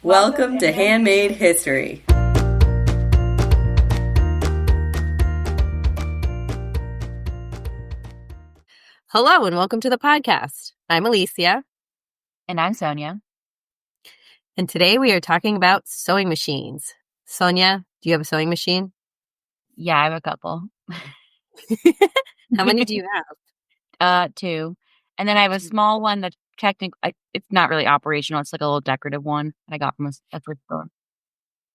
Welcome to Handmade History. Hello and welcome to the podcast. I'm Alicia. And I'm Sonia. And today we are talking about sewing machines. Sonia, do you have a sewing machine? Yeah, I have a couple. How many do you have? 2. And then I have a small one that's technically, it's not really operational. It's like a little decorative one that I got from a thrift store.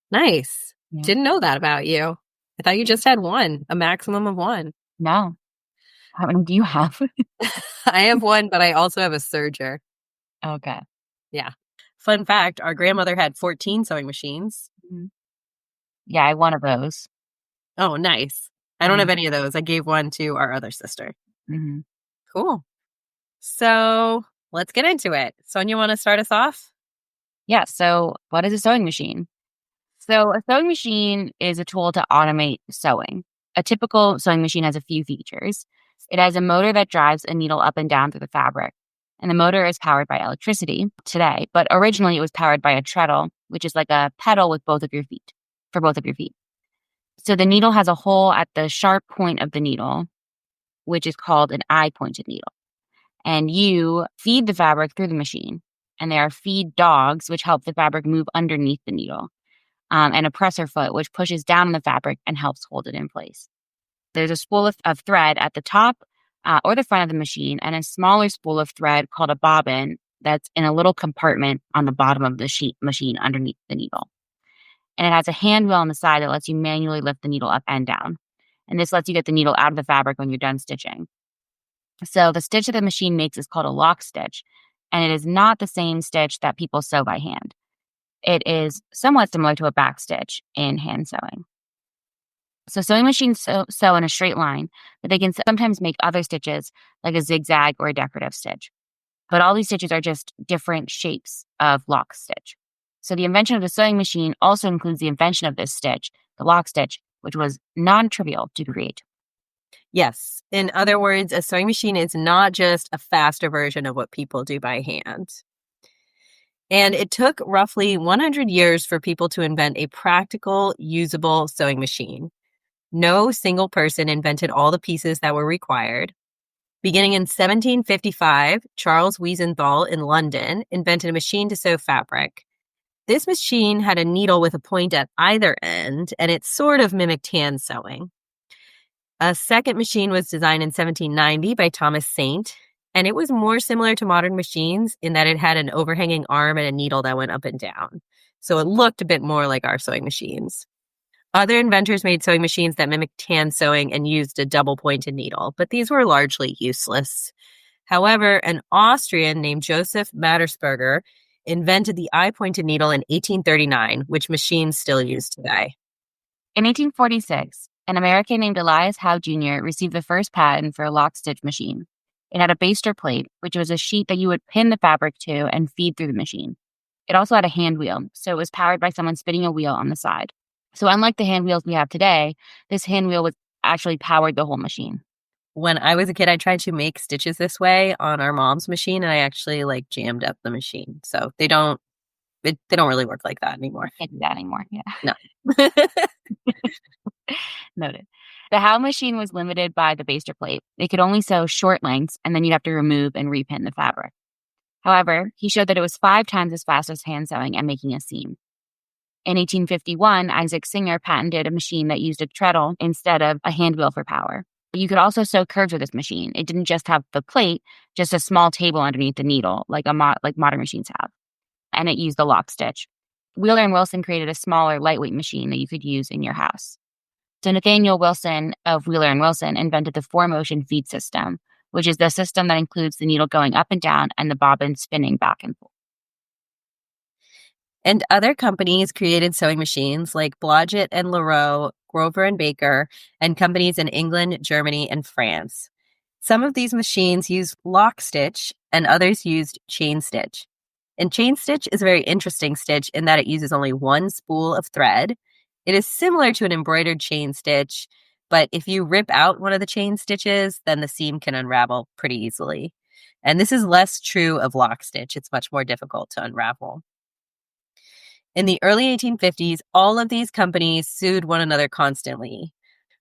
Nice. Yeah. Didn't know that about you. I thought you just had one, a maximum of one. No. How many do you have? I have one, but I also have a serger. Okay. Yeah. Fun fact, our grandmother had 14 sewing machines. Mm-hmm. Yeah, I have one of those. Oh, nice. I don't have any of those. I gave one to our other sister. Mm-hmm. Cool. So let's get into it. Sonia, want to start us off? Yeah, so what is a sewing machine? So a sewing machine is a tool to automate sewing. A typical sewing machine has a few features. It has a motor that drives a needle up and down through the fabric. And the motor is powered by electricity today, but originally it was powered by a treadle, which is like a pedal with both of your feet, for both of your feet. So the needle has a hole at the sharp point of the needle, which is called an eye-pointed needle. And you feed the fabric through the machine. And there are feed dogs, which help the fabric move underneath the needle, and a presser foot, which pushes down on the fabric and helps hold it in place. There's a spool of thread at the top or the front of the machine, and a smaller spool of thread called a bobbin that's in a little compartment on the bottom of the machine underneath the needle. And it has a hand wheel on the side that lets you manually lift the needle up and down. And this lets you get the needle out of the fabric when you're done stitching. So the stitch that the machine makes is called a lockstitch, and it is not the same stitch that people sew by hand. It is somewhat similar to a backstitch in hand sewing. So sewing machines sew in a straight line, but they can sometimes make other stitches like a zigzag or a decorative stitch. But all these stitches are just different shapes of lock stitch. So the invention of the sewing machine also includes the invention of this stitch, the lock stitch, which was non-trivial to create. Yes. In other words, a sewing machine is not just a faster version of what people do by hand. And it took roughly 100 years for people to invent a practical, usable sewing machine. No single person invented all the pieces that were required. Beginning in 1755, Charles Wiesenthal in London invented a machine to sew fabric. This machine had a needle with a point at either end, and it sort of mimicked hand sewing. A second machine was designed in 1790 by Thomas Saint, and it was more similar to modern machines in that it had an overhanging arm and a needle that went up and down. So it looked a bit more like our sewing machines. Other inventors made sewing machines that mimicked hand sewing and used a double-pointed needle, but these were largely useless. However, an Austrian named Joseph Mattersberger invented the eye-pointed needle in 1839, which machines still use today. In 1846, an American named Elias Howe Jr. received the first patent for a lock-stitch machine. It had a baster plate, which was a sheet that you would pin the fabric to and feed through the machine. It also had a hand wheel, so it was powered by someone spinning a wheel on the side. So unlike the hand wheels we have today, this hand wheel was actually powered the whole machine. When I was a kid, I tried to make stitches this way on our mom's machine, and I actually jammed up the machine. So they don't really work like that anymore. Can't do that anymore. Yeah. No. Noted. The Howe machine was limited by the baster plate. It could only sew short lengths, and then you'd have to remove and repin the fabric. However, he showed that it was 5 times as fast as hand sewing and making a seam. In 1851, Isaac Singer patented a machine that used a treadle instead of a hand wheel for power. You could also sew curves with this machine. It didn't just have the plate, just a small table underneath the needle, like modern machines have. And it used the lock stitch. Wheeler and Wilson created a smaller, lightweight machine that you could use in your house. So Nathaniel Wilson of Wheeler and Wilson invented the 4-motion feed system, which is the system that includes the needle going up and down and the bobbin spinning back and forth. And other companies created sewing machines like Blodgett and Leroux, Grover and Baker, and companies in England, Germany, and France. Some of these machines used lock stitch and others used chain stitch. And chain stitch is a very interesting stitch in that it uses only one spool of thread. It is similar to an embroidered chain stitch, but if you rip out one of the chain stitches, then the seam can unravel pretty easily. And this is less true of lock stitch. It's much more difficult to unravel. In the early 1850s, all of these companies sued one another constantly.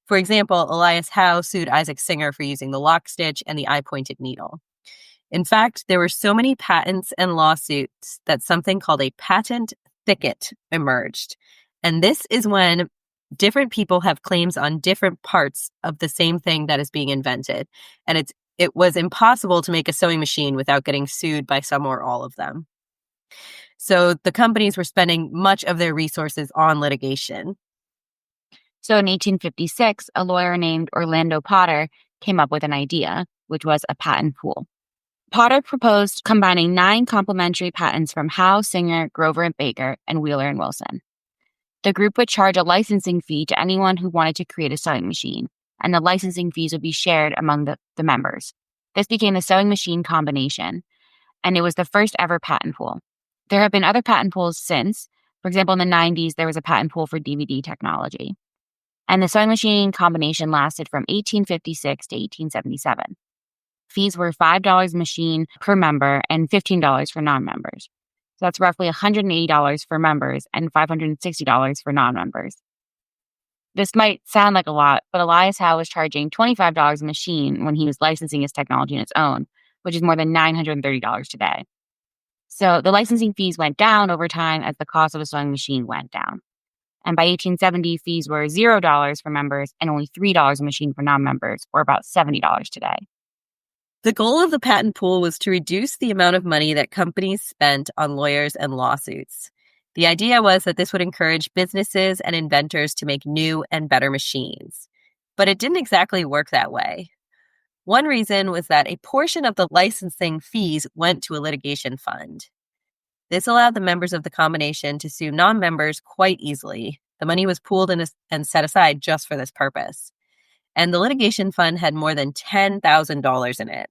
For example, Elias Howe sued Isaac Singer for using the lockstitch and the eye-pointed needle. In fact, there were so many patents and lawsuits that something called a patent thicket emerged. And this is when different people have claims on different parts of the same thing that is being invented. And it was impossible to make a sewing machine without getting sued by some or all of them. So the companies were spending much of their resources on litigation. So in 1856, a lawyer named Orlando Potter came up with an idea, which was a patent pool. Potter proposed combining 9 complementary patents from Howe, Singer, Grover and Baker, and Wheeler and Wilson. The group would charge a licensing fee to anyone who wanted to create a sewing machine, and the licensing fees would be shared among the members. This became the sewing machine combination, and it was the first ever patent pool. There have been other patent pools since. For example, in the 90s, there was a patent pool for DVD technology. And the sewing machine combination lasted from 1856 to 1877. Fees were $5 a machine per member and $15 for non-members. So that's roughly $180 for members and $560 for non-members. This might sound like a lot, but Elias Howe was charging $25 a machine when he was licensing his technology on its own, which is more than $930 today. So the licensing fees went down over time as the cost of a sewing machine went down. And by 1870, fees were $0 for members and only $3 a machine for non-members, or about $70 today. The goal of the patent pool was to reduce the amount of money that companies spent on lawyers and lawsuits. The idea was that this would encourage businesses and inventors to make new and better machines. But it didn't exactly work that way. One reason was that a portion of the licensing fees went to a litigation fund. This allowed the members of the combination to sue non-members quite easily. The money was pooled and set aside just for this purpose. And the litigation fund had more than $10,000 in it.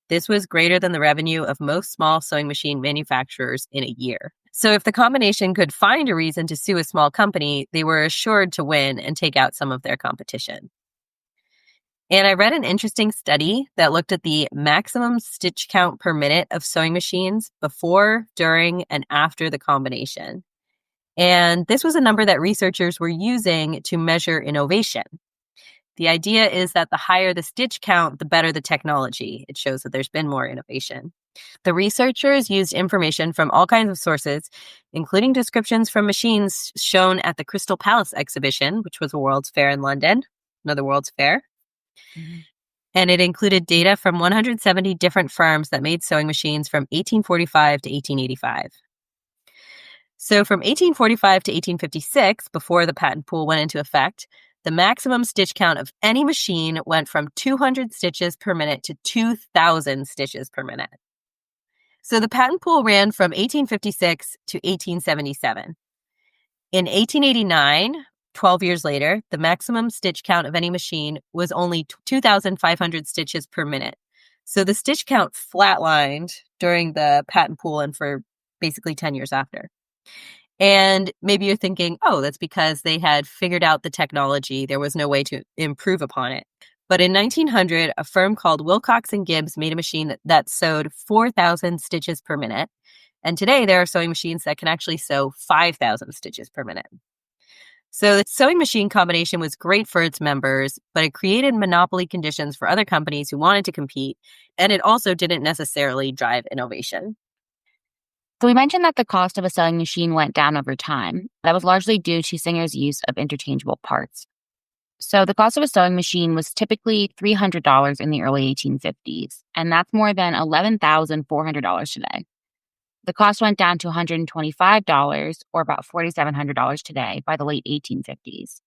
This was greater than the revenue of most small sewing machine manufacturers in a year. So if the combination could find a reason to sue a small company, they were assured to win and take out some of their competition. And I read an interesting study that looked at the maximum stitch count per minute of sewing machines before, during, and after the combination. And this was a number that researchers were using to measure innovation. The idea is that the higher the stitch count, the better the technology. It shows that there's been more innovation. The researchers used information from all kinds of sources, including descriptions from machines shown at the Crystal Palace exhibition, which was a World's Fair in London, another World's Fair. Mm-hmm. And it included data from 170 different firms that made sewing machines from 1845 to 1885. So from 1845 to 1856, before the patent pool went into effect, the maximum stitch count of any machine went from 200 stitches per minute to 2,000 stitches per minute. So the patent pool ran from 1856 to 1877. In 1889, 12 years later, the maximum stitch count of any machine was only 2,500 stitches per minute. So the stitch count flatlined during the patent pool and for basically 10 years after. And maybe you're thinking, oh, that's because they had figured out the technology. There was no way to improve upon it. But in 1900, a firm called Wilcox & Gibbs made a machine that sewed 4,000 stitches per minute. And today there are sewing machines that can actually sew 5,000 stitches per minute. So the sewing machine combination was great for its members, but it created monopoly conditions for other companies who wanted to compete, and it also didn't necessarily drive innovation. So we mentioned that the cost of a sewing machine went down over time. That was largely due to Singer's use of interchangeable parts. So the cost of a sewing machine was typically $300 in the early 1850s, and that's more than $11,400 today. The cost went down to $125, or about $4,700 today, by the late 1850s.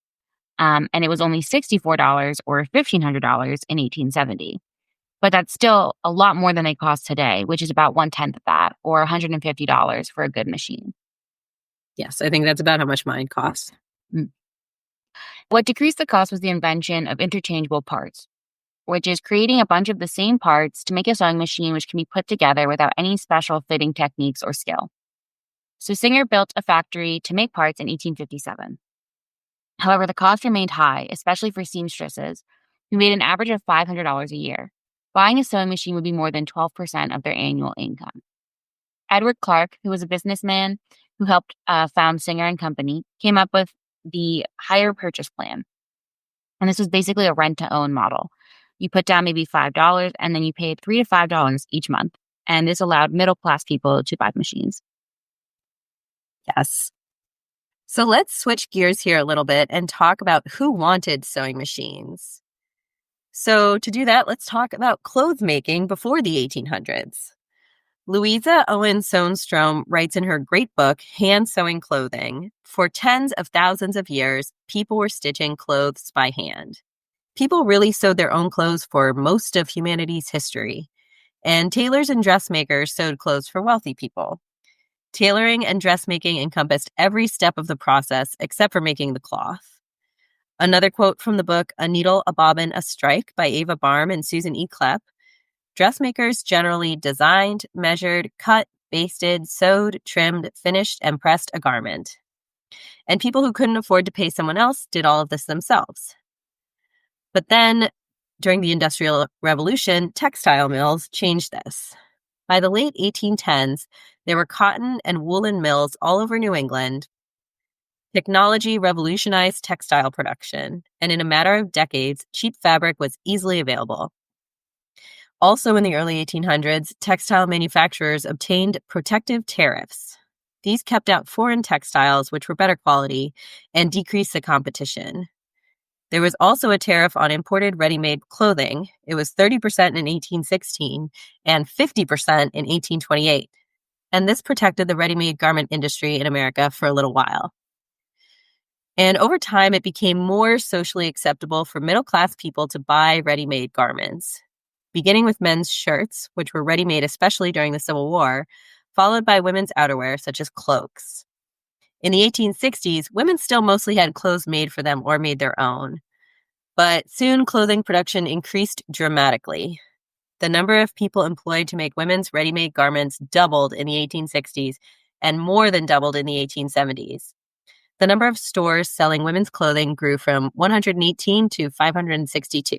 And it was only $64 or $1,500 in 1870. But that's still a lot more than they cost today, which is about 1/10 of that, or $150 for a good machine. Yes, I think that's about how much mine costs. What decreased the cost was the invention of interchangeable parts, which is creating a bunch of the same parts to make a sewing machine which can be put together without any special fitting techniques or skill. So Singer built a factory to make parts in 1857. However, the cost remained high, especially for seamstresses, who made an average of $500 a year. Buying a sewing machine would be more than 12% of their annual income. Edward Clark, who was a businessman who helped found Singer and Company, came up with the hire purchase plan. And this was basically a rent-to-own model. You put down maybe $5, and then you paid $3 to $5 each month. And this allowed middle-class people to buy machines. Yes. So let's switch gears here a little bit and talk about who wanted sewing machines. So to do that, let's talk about clothes making before the 1800s. Louisa Owen Sohnstrom writes in her great book, Hand Sewing Clothing, for tens of thousands of years, people were stitching clothes by hand. People really sewed their own clothes for most of humanity's history, and tailors and dressmakers sewed clothes for wealthy people. Tailoring and dressmaking encompassed every step of the process except for making the cloth. Another quote from the book, A Needle, a Bobbin, a Strike by Ava Barm and Susan E. Klepp. Dressmakers generally designed, measured, cut, basted, sewed, trimmed, finished, and pressed a garment. And people who couldn't afford to pay someone else did all of this themselves. But then, during the Industrial Revolution, textile mills changed this. By the late 1810s, there were cotton and woolen mills all over New England. Technology revolutionized textile production, and in a matter of decades, cheap fabric was easily available. Also in the early 1800s, textile manufacturers obtained protective tariffs. These kept out foreign textiles, which were better quality, and decreased the competition. There was also a tariff on imported ready-made clothing. It was 30% in 1816 and 50% in 1828. And this protected the ready-made garment industry in America for a little while. And over time, it became more socially acceptable for middle-class people to buy ready-made garments, beginning with men's shirts, which were ready-made especially during the Civil War, followed by women's outerwear, such as cloaks. In the 1860s, women still mostly had clothes made for them or made their own. But soon, clothing production increased dramatically. The number of people employed to make women's ready-made garments doubled in the 1860s and more than doubled in the 1870s. The number of stores selling women's clothing grew from 118 to 562.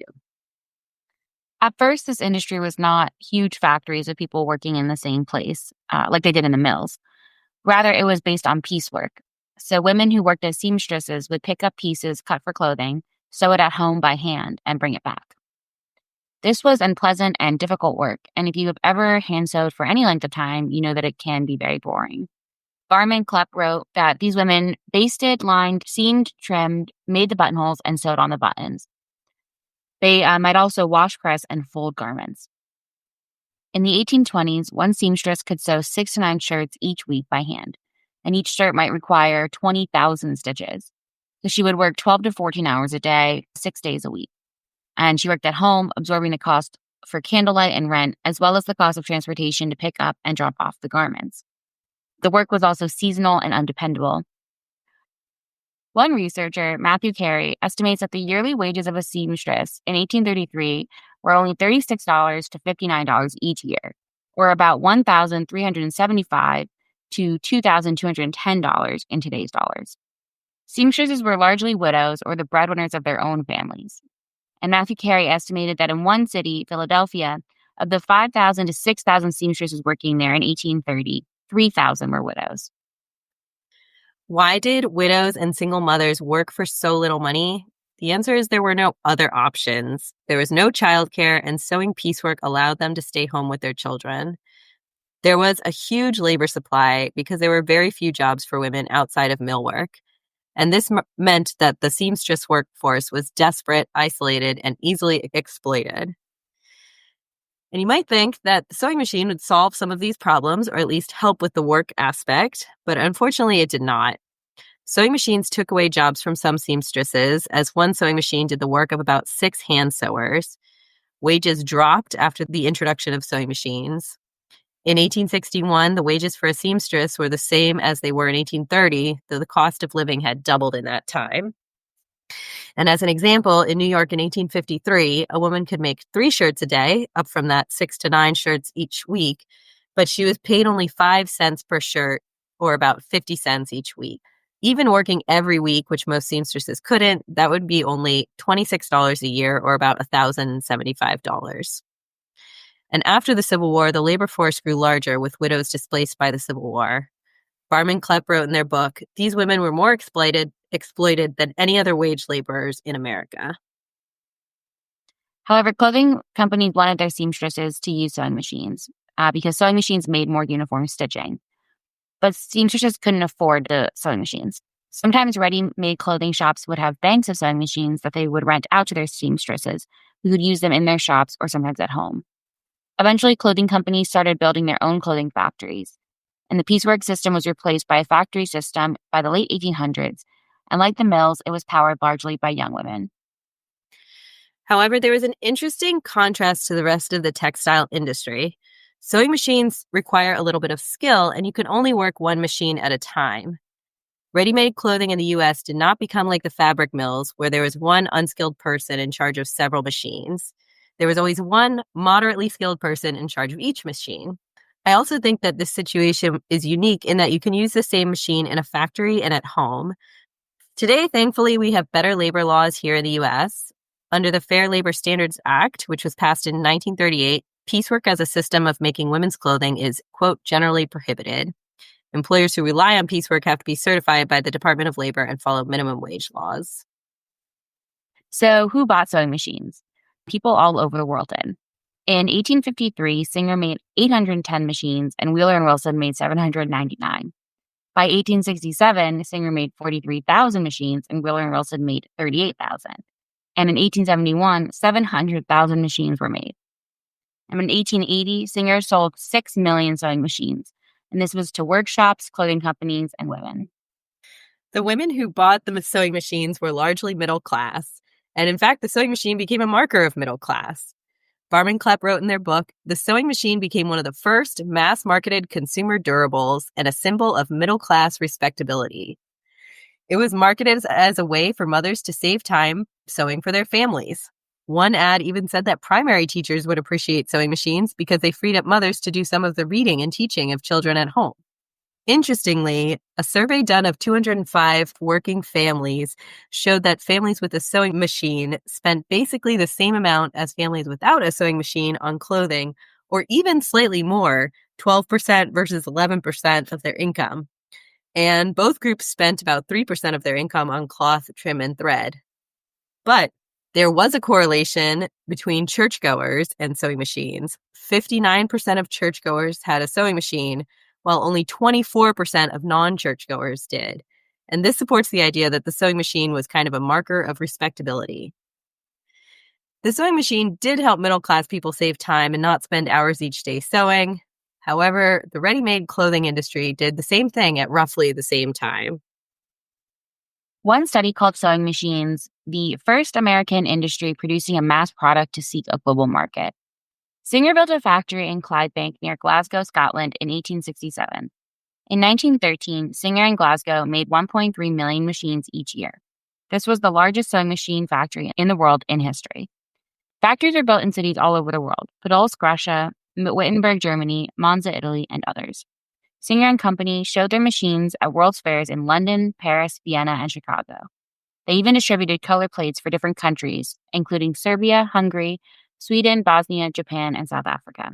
At first, this industry was not huge factories of people working in the same place, like they did in the mills. Rather, it was based on piecework. So women who worked as seamstresses would pick up pieces cut for clothing, sew it at home by hand, and bring it back. This was unpleasant and difficult work, and if you have ever hand-sewed for any length of time, you know that it can be very boring. Barm and Klepp wrote that these women basted, lined, seamed, trimmed, made the buttonholes, and sewed on the buttons. They might also wash, press, and fold garments. In the 1820s, one seamstress could sew 6 to 9 shirts each week by hand, and each shirt might require 20,000 stitches. So she would work 12 to 14 hours a day, 6 days a week. And she worked at home, absorbing the cost for candlelight and rent, as well as the cost of transportation to pick up and drop off the garments. The work was also seasonal and undependable. One researcher, Matthew Carey, estimates that the yearly wages of a seamstress in 1833 were only $36 to $59 each year, or about $1,375 to $2,210 in today's dollars. Seamstresses were largely widows or the breadwinners of their own families. And Matthew Carey estimated that in one city, Philadelphia, of the 5,000 to 6,000 seamstresses working there in 1830, 3,000 were widows. Why did widows and single mothers work for so little money? The answer is there were no other options. There was no childcare, and sewing piecework allowed them to stay home with their children. There was a huge labor supply because there were very few jobs for women outside of millwork. And this meant that the seamstress workforce was desperate, isolated, and easily exploited. And you might think that the sewing machine would solve some of these problems, or at least help with the work aspect, but unfortunately it did not. Sewing machines took away jobs from some seamstresses, as one sewing machine did the work of about 6 hand sewers. Wages dropped after the introduction of sewing machines. In 1861, the wages for a seamstress were the same as they were in 1830, though the cost of living had doubled in that time. And as an example, in New York in 1853, a woman could make 3 shirts a day, up from that 6 to 9 shirts each week, but she was paid only 5 cents per shirt, or about 50 cents each week. Even working every week, which most seamstresses couldn't, that would be only $26 a year, or about $1,075. And after the Civil War, the labor force grew larger, with widows displaced by the Civil War. Barman Klepp wrote in their book, these women were more exploited than any other wage laborers in America. However, clothing companies wanted their seamstresses to use sewing machines because sewing machines made more uniform stitching. But seamstresses couldn't afford the sewing machines. Sometimes ready-made clothing shops would have banks of sewing machines that they would rent out to their seamstresses, who would use them in their shops or sometimes at home. Eventually, clothing companies started building their own clothing factories, and the piecework system was replaced by a factory system by the late 1800s, and like the mills, it was powered largely by young women. However, there was an interesting contrast to the rest of the textile industry. Sewing machines require a little bit of skill, and you can only work one machine at a time. Ready-made clothing in the U.S. did not become like the fabric mills, where there was one unskilled person in charge of several machines. There was always one moderately skilled person in charge of each machine. I also think that this situation is unique in that you can use the same machine in a factory and at home. Today, thankfully, we have better labor laws here in the U.S. Under the Fair Labor Standards Act, which was passed in 1938, piecework as a system of making women's clothing is, quote, generally prohibited. Employers who rely on piecework have to be certified by the Department of Labor and follow minimum wage laws. So who bought sewing machines? People all over the world did. In 1853, Singer made 810 machines and Wheeler and Wilson made 799. By 1867, Singer made 43,000 machines and Wheeler and Wilson made 38,000. And in 1871, 700,000 machines were made. And in 1880, Singer sold 6 million sewing machines, and this was to workshops, clothing companies, and women. The women who bought the sewing machines were largely middle class, and in fact, the sewing machine became a marker of middle class. Barman Klepp wrote in their book, the sewing machine became one of the first mass-marketed consumer durables and a symbol of middle-class respectability. It was marketed as a way for mothers to save time sewing for their families. One ad even said that primary teachers would appreciate sewing machines because they freed up mothers to do some of the reading and teaching of children at home. Interestingly, a survey done of 205 working families showed that families with a sewing machine spent basically the same amount as families without a sewing machine on clothing, or even slightly more, 12% versus 11% of their income. And both groups spent about 3% of their income on cloth, trim, and thread. But there was a correlation between churchgoers and sewing machines. 59% of churchgoers had a sewing machine, while only 24% of non-churchgoers did. And this supports the idea that the sewing machine was kind of a marker of respectability. The sewing machine did help middle-class people save time and not spend hours each day sewing. However, the ready-made clothing industry did the same thing at roughly the same time. One study called Sewing Machines the first American industry producing a mass product to seek a global market. Singer built a factory in Clydebank near Glasgow, Scotland in 1867. In 1913, Singer and Glasgow made 1.3 million machines each year. This was the largest sewing machine factory in the world in history. Factories are built in cities all over the world: Podolsk, Russia, Wittenberg, Germany, Monza, Italy, and others. Singer and Company showed their machines at World's Fairs in London, Paris, Vienna, and Chicago. They even distributed color plates for different countries, including Serbia, Hungary, Sweden, Bosnia, Japan, and South Africa.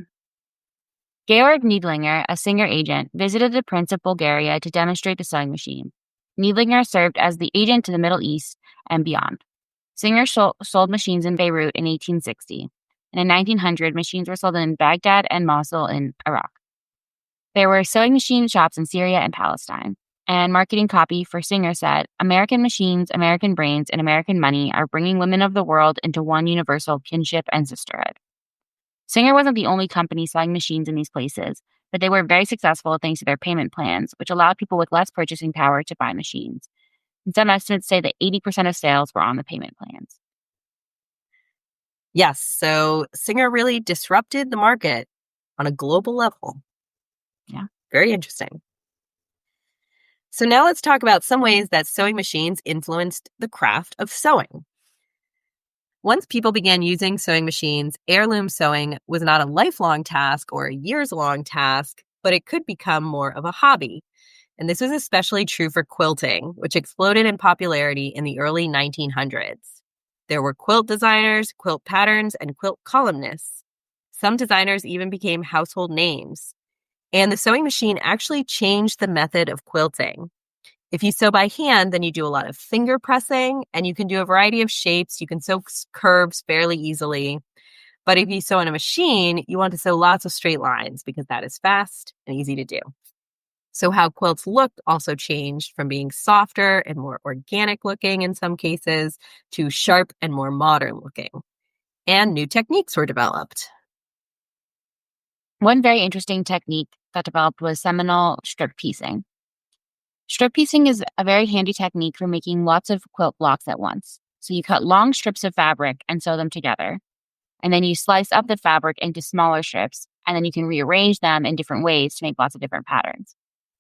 Georg Niedlinger, a Singer agent, visited the Prince of Bulgaria to demonstrate the sewing machine. Niedlinger served as the agent to the Middle East and beyond. Singer sold machines in Beirut in 1860, and in 1900, machines were sold in Baghdad and Mosul in Iraq. There were sewing machine shops in Syria and Palestine, and marketing copy for Singer said, "American machines, American brains, and American money are bringing women of the world into one universal kinship and sisterhood." Singer wasn't the only company selling machines in these places, but they were very successful thanks to their payment plans, which allowed people with less purchasing power to buy machines. And some estimates say that 80% of sales were on the payment plans. Yes, so Singer really disrupted the market on a global level. Yeah. Very interesting. So now let's talk about some ways that sewing machines influenced the craft of sewing. Once people began using sewing machines, heirloom sewing was not a lifelong task or a years-long task, but it could become more of a hobby. And this was especially true for quilting, which exploded in popularity in the early 1900s. There were quilt designers, quilt patterns, and quilt columnists. Some designers even became household names. And the sewing machine actually changed the method of quilting. If you sew by hand, then you do a lot of finger pressing, and you can do a variety of shapes. You can sew curves fairly easily. But if you sew on a machine, you want to sew lots of straight lines because that is fast and easy to do. So how quilts looked also changed from being softer and more organic looking in some cases to sharp and more modern looking. And new techniques were developed. One very interesting technique that developed was seminal strip piecing. Strip piecing is a very handy technique for making lots of quilt blocks at once. So you cut long strips of fabric and sew them together. And then you slice up the fabric into smaller strips, and then you can rearrange them in different ways to make lots of different patterns.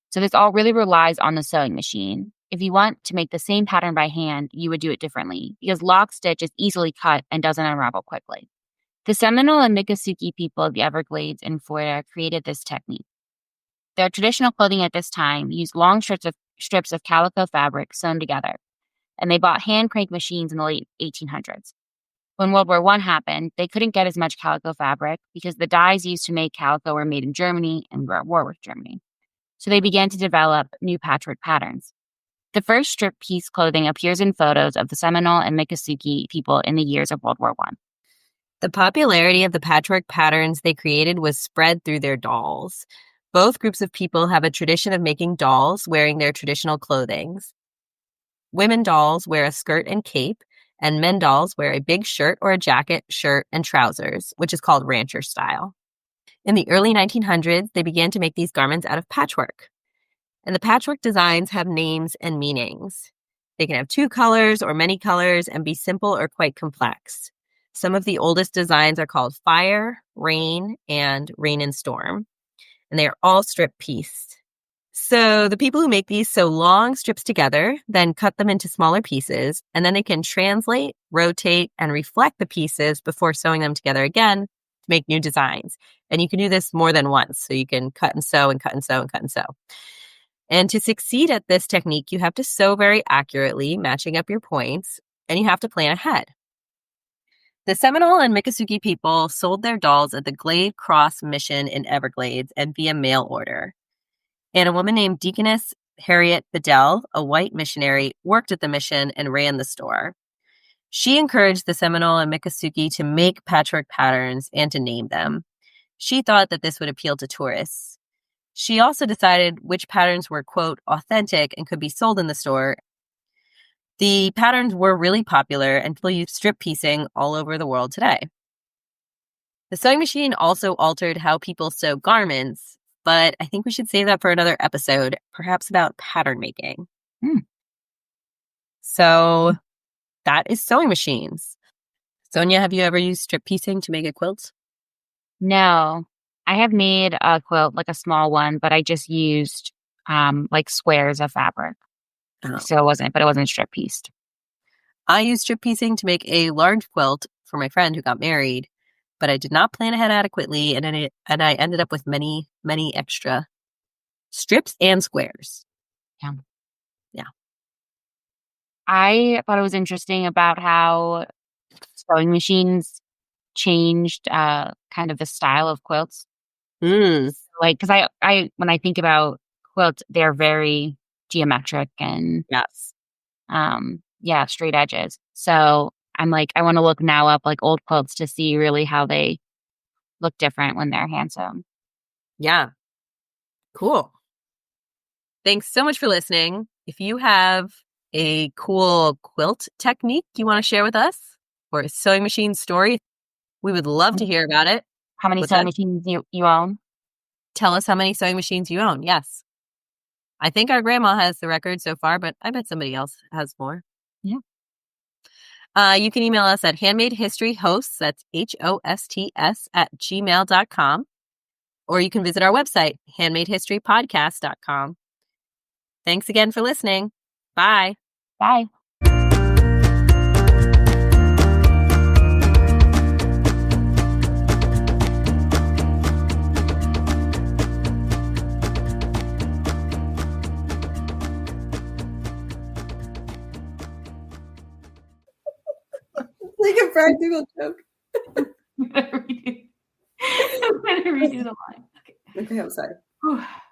So this all really relies on the sewing machine. If you want to make the same pattern by hand, you would do it differently because lock stitch is easily cut and doesn't unravel quickly. The Seminole and Miccosukee people of the Everglades in Florida created this technique. Their traditional clothing at this time used long strips of calico fabric sewn together, and they bought hand-crank machines in the late 1800s. When World War I happened, they couldn't get as much calico fabric because the dyes used to make calico were made in Germany and were at war with Germany. So they began to develop new patchwork patterns. The first strip piece clothing appears in photos of the Seminole and Miccosukee people in the years of World War I. The popularity of the patchwork patterns they created was spread through their dolls. Both groups of people have a tradition of making dolls wearing their traditional clothing. Women dolls wear a skirt and cape, and men dolls wear a big shirt or a jacket, shirt, and trousers, which is called rancher style. In the early 1900s, they began to make these garments out of patchwork. And the patchwork designs have names and meanings. They can have 2 colors or many colors and be simple or quite complex. Some of the oldest designs are called Fire, Rain, and Rain and Storm. And they are all strip pieced. So the people who make these sew long strips together, then cut them into smaller pieces, and then they can translate, rotate, and reflect the pieces before sewing them together again to make new designs. And you can do this more than once. So you can cut and sew and cut and sew and cut and sew. And to succeed at this technique, you have to sew very accurately, matching up your points, and you have to plan ahead. The Seminole and Miccosukee people sold their dolls at the Glade Cross Mission in Everglades and via mail order. And a woman named Deaconess Harriet Bedell, a white missionary, worked at the mission and ran the store. She encouraged the Seminole and Miccosukee to make patchwork patterns and to name them. She thought that this would appeal to tourists. She also decided which patterns were, quote, authentic and could be sold in the store. The patterns were really popular and people use strip piecing all over the world today. The sewing machine also altered how people sew garments, but I think we should save that for another episode, perhaps about pattern making. So that is sewing machines. Sonia, have you ever used strip piecing to make a quilt? No, I have made a quilt, like a small one, but I just used like squares of fabric. Oh. So it wasn't strip pieced. I used strip piecing to make a large quilt for my friend who got married, but I did not plan ahead adequately, and I ended up with many, many extra strips and squares. Yeah. I thought it was interesting about how sewing machines changed kind of the style of quilts. Like, because I when I think about quilts, they're very geometric and yes, straight edges. So I'm like, I want to look now up like old quilts to see really how they look different when they're hand sewn. Yeah. Cool. Thanks so much for listening. If you have a cool quilt technique you want to share with us or a sewing machine story, we would love to hear about it. How many sewing machines you own? Tell us how many sewing machines you own. Yes. I think our grandma has the record so far, but I bet somebody else has more. Yeah. You can email us at handmadehistoryhosts, that's HOSTS @gmail.com. Or you can visit our website, handmadehistorypodcast.com. Thanks again for listening. Bye. Bye. Like a practical joke. I'm going to redo the line. Okay, I'm sorry. Whew.